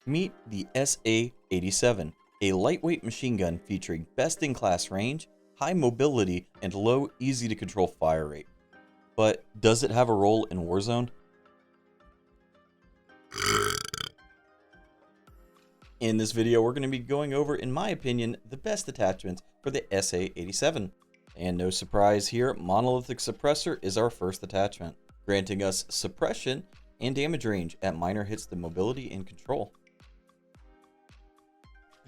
Meet the SA87, a lightweight machine gun featuring best-in-class range, high mobility, and low, easy-to-control fire rate. But does it have a role in Warzone? In this video, we're going to be going over, in my opinion, the best attachments for the SA87. And no surprise here, Monolithic Suppressor is our first attachment, granting us suppression and damage range at minor hits to mobility and control.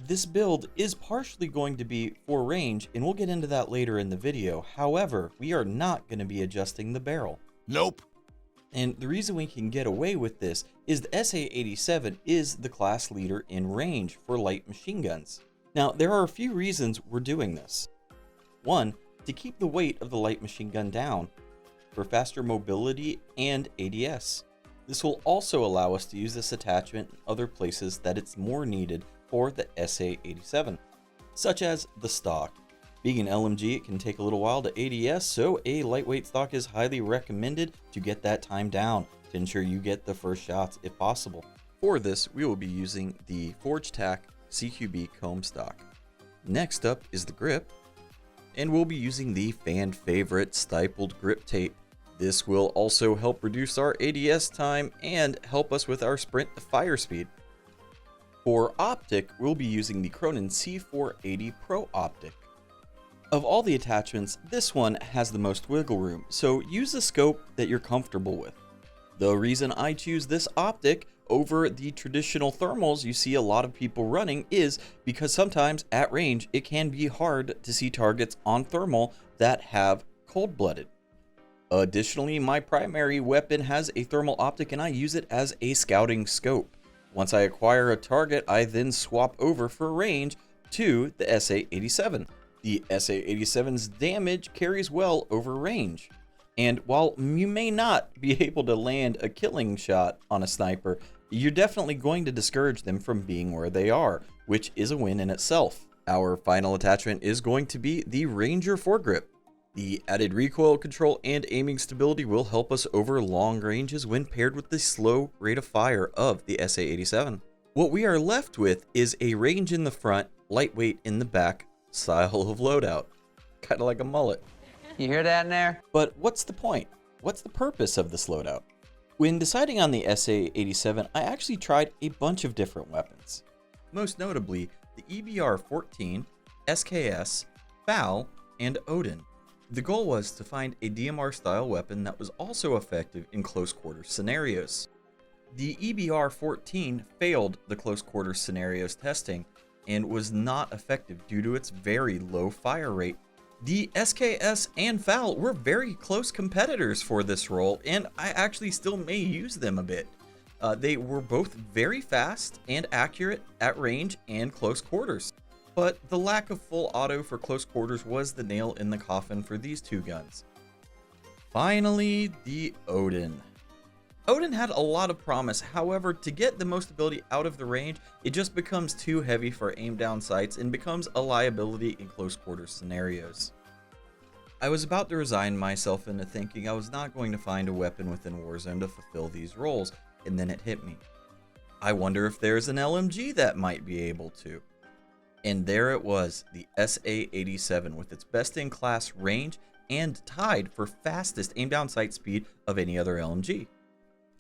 This build is partially going to be for range, and we'll get into that later in the video. However, we are not going to be adjusting the barrel. Nope. And the reason we can get away with this is the SA87 is the class leader in range for light machine guns. Now, there are a few reasons we're doing this. One, to keep the weight of the light machine gun down, for faster mobility and ADS. This will also allow us to use this attachment in other places that it's more needed for the SA87, such as the stock. Being an LMG, it can take a little while to ADS, so a lightweight stock is highly recommended to get that time down, to ensure you get the first shots if possible. For this, we will be using the Forge Tac CQB comb stock. Next up is the grip, and we'll be using the fan favorite stippled grip tape. This will also help reduce our ADS time and help us with our sprint to fire speed. For optic, we'll be using the Cronin C480 Pro Optic. Of all the attachments, this one has the most wiggle room, so use the scope that you're comfortable with. The reason I choose this optic over the traditional thermals you see a lot of people running is because sometimes at range it can be hard to see targets on thermal that have cold-blooded. Additionally, my primary weapon has a thermal optic and I use it as a scouting scope. Once I acquire a target, I then swap over for range to the SA87. The SA87's damage carries well over range. And while you may not be able to land a killing shot on a sniper, you're definitely going to discourage them from being where they are, which is a win in itself. Our final attachment is going to be the Ranger foregrip. The added recoil control and aiming stability will help us over long ranges when paired with the slow rate of fire of the SA87. What we are left with is a range in the front, lightweight in the back style of loadout. Kind of like a mullet. You hear that in there? But what's the point? What's the purpose of this loadout? When deciding on the SA87, I actually tried a bunch of different weapons. Most notably, the EBR-14, SKS, FAL, and Odin. The goal was to find a DMR-style weapon that was also effective in close-quarters scenarios. The EBR-14 failed the close-quarters scenarios testing and was not effective due to its very low fire rate. The SKS and FAL were very close competitors for this role, and I actually still may use them a bit. They were both very fast and accurate at range and close quarters. But the lack of full auto for close quarters was the nail in the coffin for these two guns. Finally, the Odin. Odin had a lot of promise, however, to get the most ability out of the range, it just becomes too heavy for aim down sights and becomes a liability in close quarters scenarios. I was about to resign myself into thinking I was not going to find a weapon within Warzone to fulfill these roles, and then it hit me. I wonder if there's an LMG that might be able to. And there it was, the SA87 with its best-in-class range and tied for fastest aim-down sight speed of any other LMG.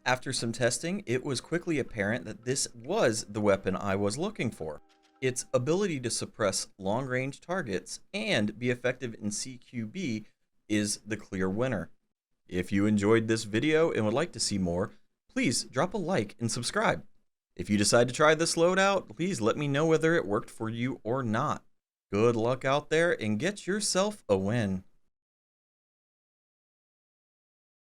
After some testing, it was quickly apparent that this was the weapon I was looking for. Its ability to suppress long-range targets and be effective in CQB is the clear winner. If you enjoyed this video and would like to see more, please drop a like and subscribe. If you decide to try this loadout, please let me know whether it worked for you or not. Good luck out there and get yourself a win.